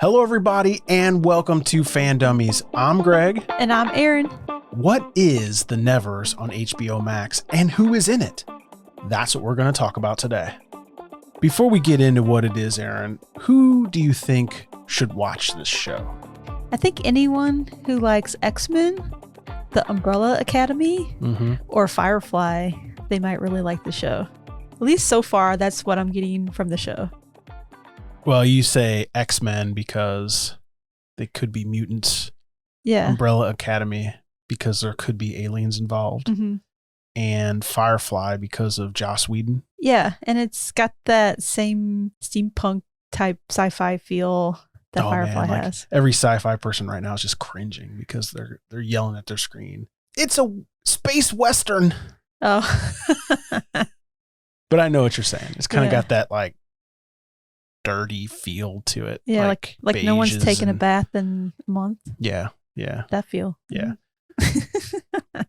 Hello, everybody, and welcome to Fan Dummies. I'm Greg. And I'm Erin. What is The Nevers on HBO Max, and who is in it? That's what we're going to talk about today. Before we get into what it is, Erin, who do you think should watch this show? I think anyone who likes X-Men, The Umbrella Academy, or Firefly, they might really like the show. At least so far, that's what I'm getting from the show. Well, you say X-Men because they could be mutants. Yeah. Umbrella Academy because there could be aliens involved. And Firefly because of Joss Whedon. Yeah, and it's got that same steampunk type sci-fi feel that Firefly has. Every sci-fi person right now is just cringing because they're yelling at their screen. It's a space western. Oh. But I know what you're saying. It's kind of got that like dirty feel to it. Yeah, like no one's taken a bath in a month. Yeah. That feel. Yeah. All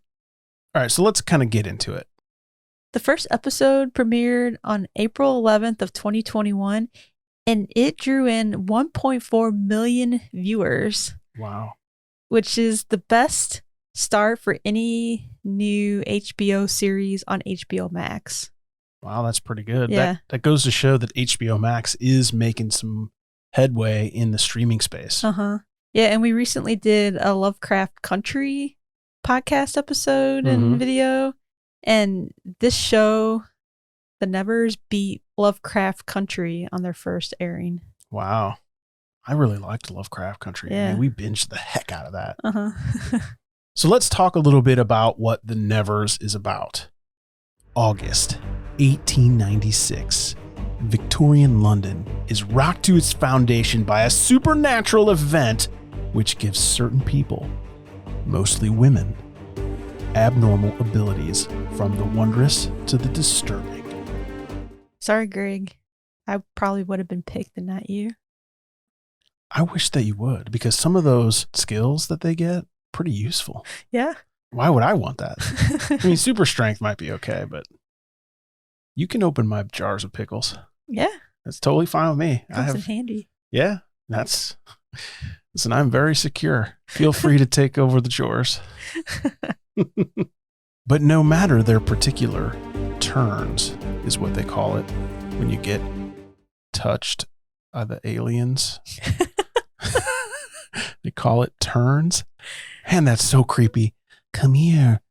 right, so let's kind of get into it. The first episode premiered on April 11th of 2021, and it drew in 1.4 million viewers. Wow. Which is the best start for any new HBO series on HBO Max. Wow, that's pretty good. Yeah. That goes to show that HBO Max is making some headway in the streaming space. Yeah, and we recently did a Lovecraft Country podcast episode and video, and this show, The Nevers, beat Lovecraft Country on their first airing. Wow. I really liked Lovecraft Country. Yeah. I mean, we binged the heck out of that. So let's talk a little bit about what The Nevers is about. August 1896. Victorian London is rocked to its foundation by a supernatural event which gives certain people, mostly women, abnormal abilities from the wondrous to the disturbing. Sorry, Greg. I probably would have been picked and not you. I wish that you would, because some of those skills that they get, pretty useful. Yeah. Why would I want that? I mean, super strength might be okay, but you can open my jars of pickles. Yeah. That's totally fine with me. Comes in handy. Yeah. Listen, I'm very secure. Feel free to take over the chores. But no matter their particular turns, is what they call it, when you get touched by the aliens. They call it turns. Man, that's so creepy. Come here,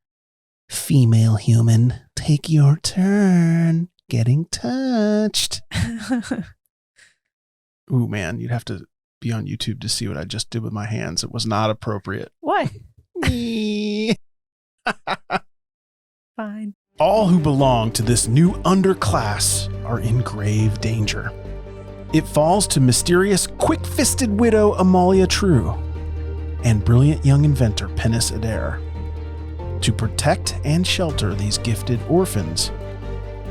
female human. Take your turn getting touched. Ooh, man, you'd have to be on YouTube to see what I just did with my hands. It was not appropriate. Why? Fine. All who belong to this new underclass are in grave danger. It falls to mysterious, quick-fisted widow Amalia True and brilliant young inventor Pennis Adair to protect and shelter these gifted orphans.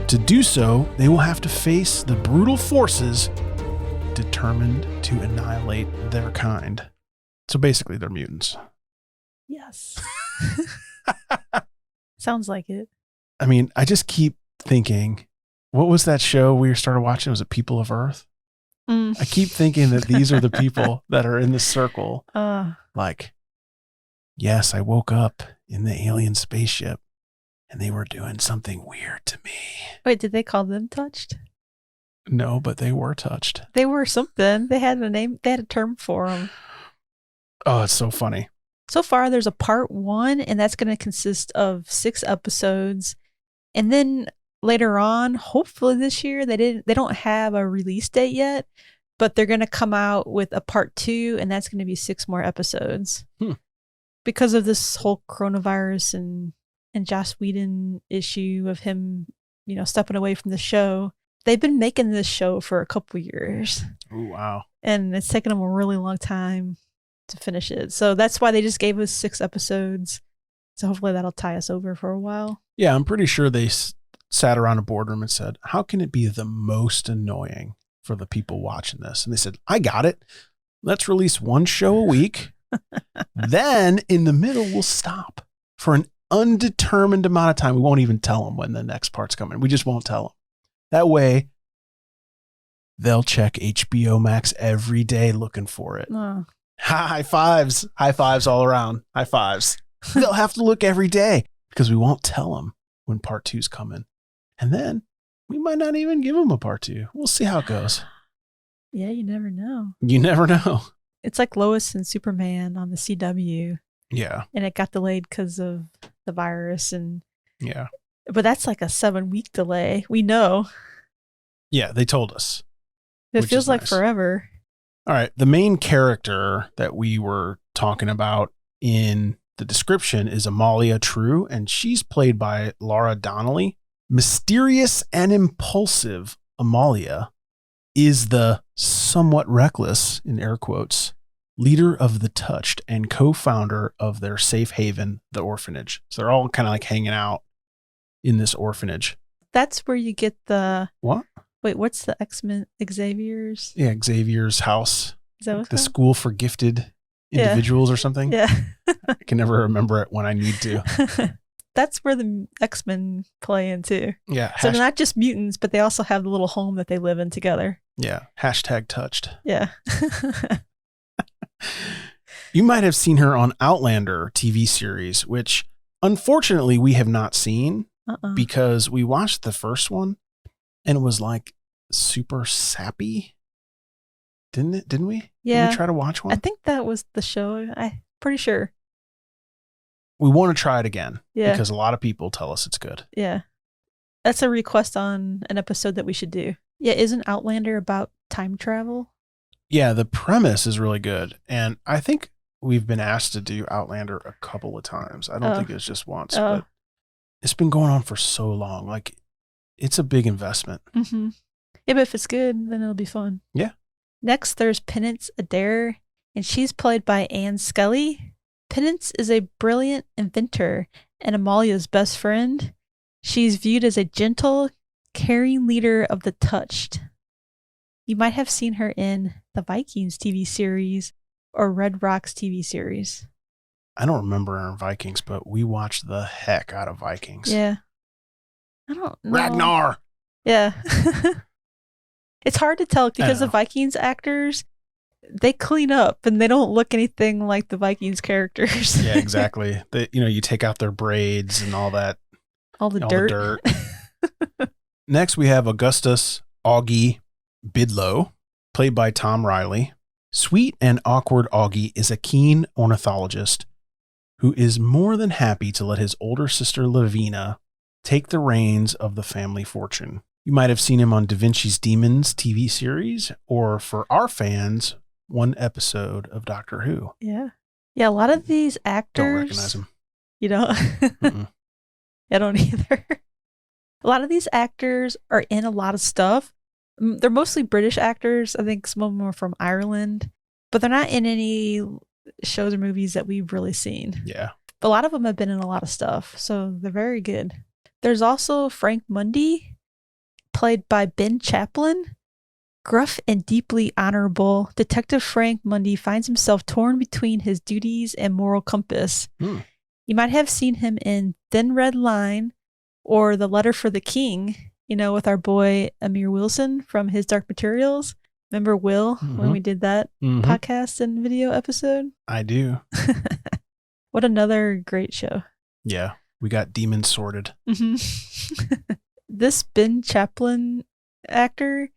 To do so, they will have to face the brutal forces determined to annihilate their kind. So basically, they're mutants. Yes. Sounds like it. I mean, I just keep thinking, what was that show we started watching? Was it People of Earth? I keep thinking that these are the people that are in the circle. Like, yes, I woke up in the alien spaceship and they were doing something weird to me. Wait, did they call them touched? No, but they were touched. They were something. They had a name. They had a term for them. Oh, it's so funny. So far, there's a part 1, and that's going to consist of 6 episodes. And then later on, hopefully this year, they don't have a release date yet, but they're going to come out with a part 2, and that's going to be 6 more episodes. Because of this whole coronavirus and Joss Whedon issue of him, stepping away from the show. They've been making this show for a couple years. Oh, wow. And it's taken them a really long time to finish it. So that's why they just gave us 6 episodes. So hopefully that'll tie us over for a while. Yeah, I'm pretty sure they sat around a boardroom and said, how can it be the most annoying for the people watching this? And they said, I got it. Let's release 1 show a week. Then in the middle, we'll stop for an undetermined amount of time. We won't even tell them when the next part's coming. We just won't tell them. That way, They'll check HBO Max every day looking for it. Oh. High fives. High fives all around. High fives. They'll have to look every day because we won't tell them when part 2's coming. And then we might not even give them a part 2. We'll see how it goes. Yeah, you never know. You never know. It's like Lois and Superman on the CW. Yeah. And it got delayed because of the virus. Yeah. But that's like a 7-week delay. We know. Yeah, they told us. It Which feels is like nice. forever. All right. The main character that we were talking about in the description is Amalia True, and she's played by Laura Donnelly. Mysterious and impulsive Amalia is the somewhat reckless, in air quotes, leader of the Touched and co-founder of their safe haven, the orphanage. So they're all kind of like hanging out in this orphanage. That's where you get the... What? Wait, what's the X-Men? Xavier's? Yeah, Xavier's house. Is that what The it's school for gifted individuals or something. Yeah. I can never remember it when I need to. That's where the X-Men play in too. Yeah. So they're not just mutants, but they also have the little home that they live in together. Yeah. #touched. Yeah. You might have seen her on Outlander TV series, which unfortunately we have not seen because we watched the first one and it was like super sappy. Didn't we? Yeah. Did we try to watch one? I think that was the show. I'm pretty sure. We want to try it again. Yeah. Because a lot of people tell us it's good. Yeah. That's a request on an episode that we should do. Yeah. Isn't Outlander about time travel? Yeah. The premise is really good. And I think we've been asked to do Outlander a couple of times. I don't think it's just once, but it's been going on for so long. Like, it's a big investment. Mm-hmm. Yeah, but if it's good, then it'll be fun. Yeah. Next, there's Penance Adair, and she's played by Anne Scully. Penance is a brilliant inventor and Amalia's best friend. She's viewed as a gentle, caring leader of the Touched. You might have seen her in the Vikings TV series or Red Rocks TV series. I don't remember her in Vikings, but we watched the heck out of Vikings. Yeah. I don't know. Ragnar! Yeah. It's hard to tell because the Vikings actors, they clean up and they don't look anything like the Vikings characters. Yeah, exactly. You take out their braids and all that. All the dirt. Next, we have Augustus Auggie Bidlow, played by Tom Riley. Sweet and awkward Auggie is a keen ornithologist who is more than happy to let his older sister Lavina take the reins of the family fortune. You might have seen him on Da Vinci's Demons TV series, or for our fans, one episode of Doctor Who. Yeah. Yeah, a lot of these actors... Don't recognize him. You don't? I don't either. A lot of these actors are in a lot of stuff. They're mostly British actors. I think some of them are from Ireland, but they're not in any shows or movies that we've really seen. Yeah. But a lot of them have been in a lot of stuff, so they're very good. There's also Frank Mundy, played by Ben Chaplin. Gruff and deeply honorable, Detective Frank Mundy finds himself torn between his duties and moral compass. You might have seen him in Thin Red Line or The Letter for the King, with our boy Amir Wilson from His Dark Materials. Remember Will when we did that podcast and video episode? I do. What another great show. Yeah, we got demons sorted. This Ben Chaplin actor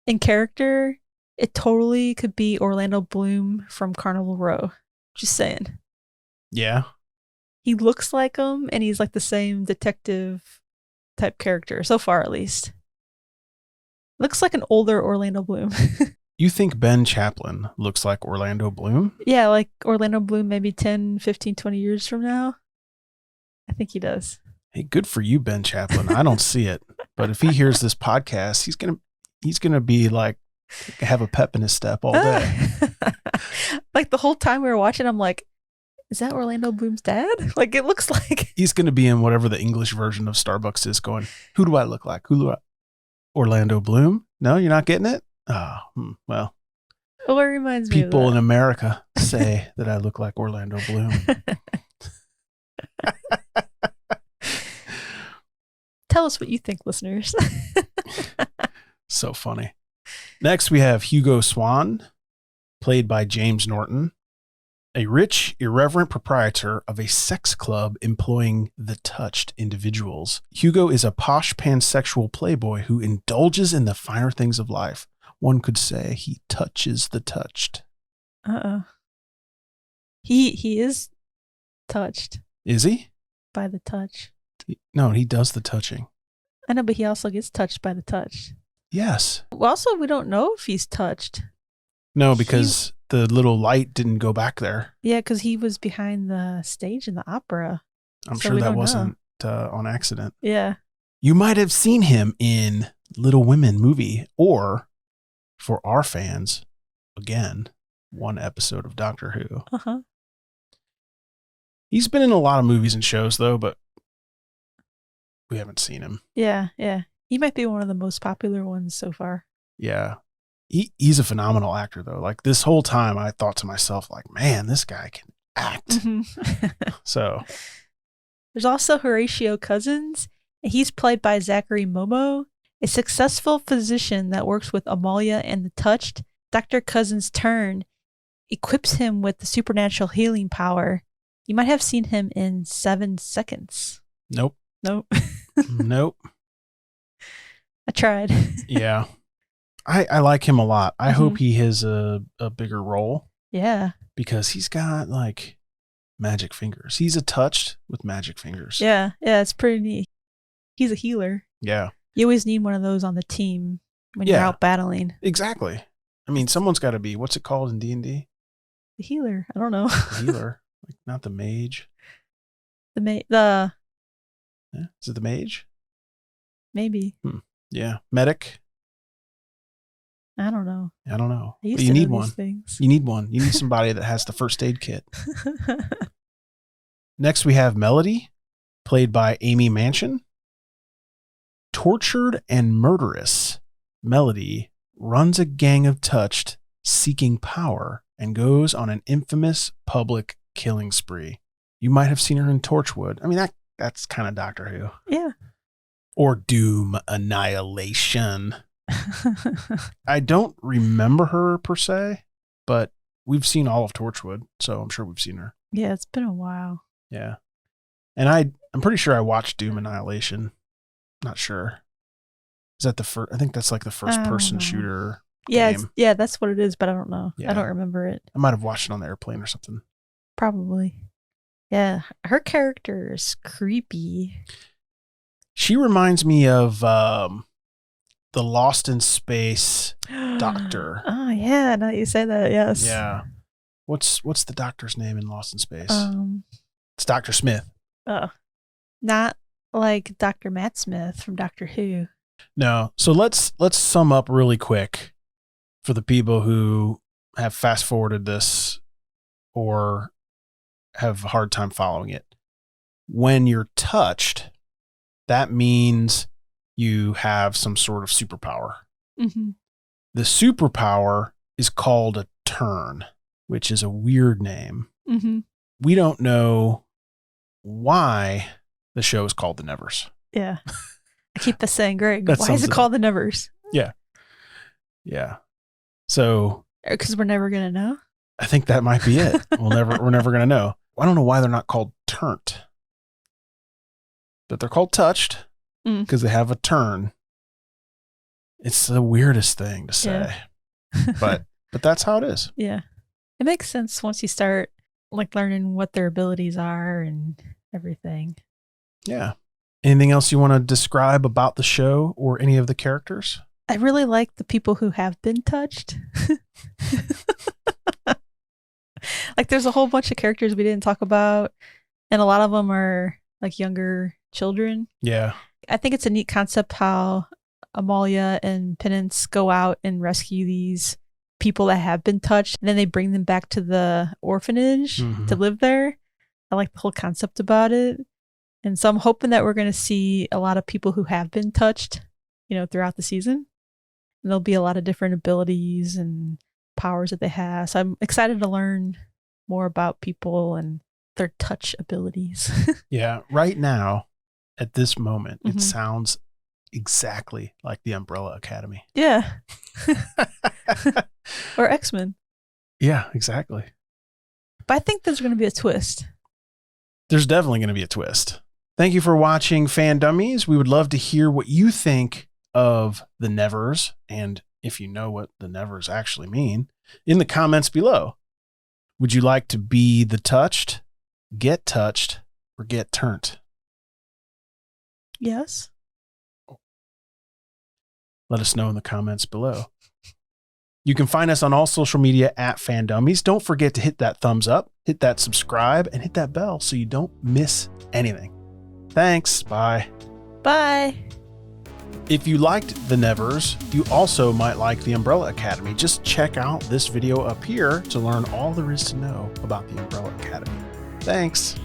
and character, it totally could be Orlando Bloom from Carnival Row. Just saying. Yeah. He looks like him, and he's like the same detective type character, so far at least. Looks like an older Orlando Bloom. You think Ben Chaplin looks like Orlando Bloom? Yeah, like Orlando Bloom maybe 10, 15, 20 years from now. I think he does. Hey, good for you, Ben Chaplin. I don't see it. But if he hears this podcast, he's gonna be like, have a pep in his step all day. Like the whole time we were watching, I'm like, is that Orlando Bloom's dad? Like it looks like. He's gonna be in whatever the English version of Starbucks is going, who do I look like? Orlando Bloom? No, you're not getting it? Oh, well. Well, it reminds me of people that. in America say that I look like Orlando Bloom. Tell us what you think, listeners. So funny. Next, we have Hugo Swan, played by James Norton, a rich, irreverent proprietor of a sex club employing the touched individuals. Hugo is a posh pansexual playboy who indulges in the finer things of life. One could say he touches the touched. He is touched. Is he? By the touch. No, he does the touching. I know, but he also gets touched by the touch. Yes. Well, also, we don't know if he's touched. No, because the little light didn't go back there. Yeah, because he was behind the stage in the opera. I'm sure that wasn't on accident. Yeah. You might have seen him in Little Women movie, or for our fans, again, one episode of Doctor Who. Uh-huh. He's been in a lot of movies and shows, though, but we haven't seen him. Yeah. He might be one of the most popular ones so far. Yeah. He's a phenomenal actor, though. Like, this whole time, I thought to myself, like, man, this guy can act. Mm-hmm. So. There's also Horatio Cousins. He's played by Zachary Momo, a successful physician that works with Amalia and the Touched. Dr. Cousins' turn equips him with the supernatural healing power. You might have seen him in 7 Seconds. Nope. Nope. Nope. I tried. Yeah. I like him a lot. I hope he has a bigger role. Yeah. Because he's got, like, magic fingers. He's a touched with magic fingers. Yeah. Yeah, it's pretty neat. He's a healer. Yeah. You always need one of those on the team when you're out battling. Exactly. I mean, someone's got to be, what's it called in D&D? The healer. I don't know. The healer. Like, not the mage. Yeah, is it the mage? Maybe. Yeah. Medic. I don't know. I don't know. But you need one. Things. You need one. You need somebody that has the first aid kit. Next, we have Melody, played by Amy Manchin. Tortured and murderous, Melody runs a gang of touched seeking power and goes on an infamous public killing spree. You might have seen her in Torchwood. I mean, that's kind of Doctor Who. Yeah. Or Doom Annihilation. I don't remember her per se, but we've seen all of Torchwood, so I'm sure we've seen her. Yeah, it's been a while. Yeah. And I'm pretty sure I watched Doom Annihilation. Not sure. Is that the first? I think that's like the first person shooter. Yeah, game. Yeah, that's what it is, but I don't know. Yeah. I don't remember it. I might have watched it on the airplane or something. Probably. Yeah, her character is creepy. She reminds me of the Lost in Space doctor. Oh yeah, now that you say that, yes. Yeah. What's the doctor's name in Lost in Space? It's Dr. Smith. Oh, not like Dr. Matt Smith from Doctor Who. No. So let's sum up really quick for the people who have fast forwarded this or have a hard time following it. When you're touched, that means you have some sort of superpower. Mm-hmm. The superpower is called a turn, which is a weird name. Mm-hmm. We don't know why the show is called The Nevers. Yeah. I keep saying, Greg, why is it called The Nevers? Yeah. Yeah. So. Because we're never going to know? I think that might be it. We're never going to know. I don't know why they're not called turnt. But they're called touched because they have a turn. It's the weirdest thing to say. Yeah. but that's how it is. Yeah. It makes sense once you start like learning what their abilities are and everything. Yeah. Anything else you want to describe about the show or any of the characters? I really like the people who have been touched. Like there's a whole bunch of characters we didn't talk about, and a lot of them are like younger children. Yeah. I think it's a neat concept how Amalia and Penance go out and rescue these people that have been touched, and then they bring them back to the orphanage to live there. I like the whole concept about it. And so I'm hoping that we're going to see a lot of people who have been touched, throughout the season. And there'll be a lot of different abilities and powers that they have. So I'm excited to learn more about people and their touch abilities. Yeah. Right now, at this moment, it sounds exactly like the Umbrella Academy. Yeah. Or X-Men. Yeah, exactly. But I think there's going to be a twist. There's definitely going to be a twist. Thank you for watching Fan Dummies. We would love to hear what you think of the Nevers, and if you know what the Nevers actually mean, in the comments below. Would you like to be the touched, get touched, or get turned? Yes. Let us know in the comments below. You can find us on all social media at FanDummies. Don't forget to hit that thumbs up, hit that subscribe, and hit that bell so you don't miss anything. Thanks. Bye. Bye. If you liked the Nevers, you also might like the Umbrella Academy. Just check out this video up here to learn all there is to know about the Umbrella Academy. Thanks.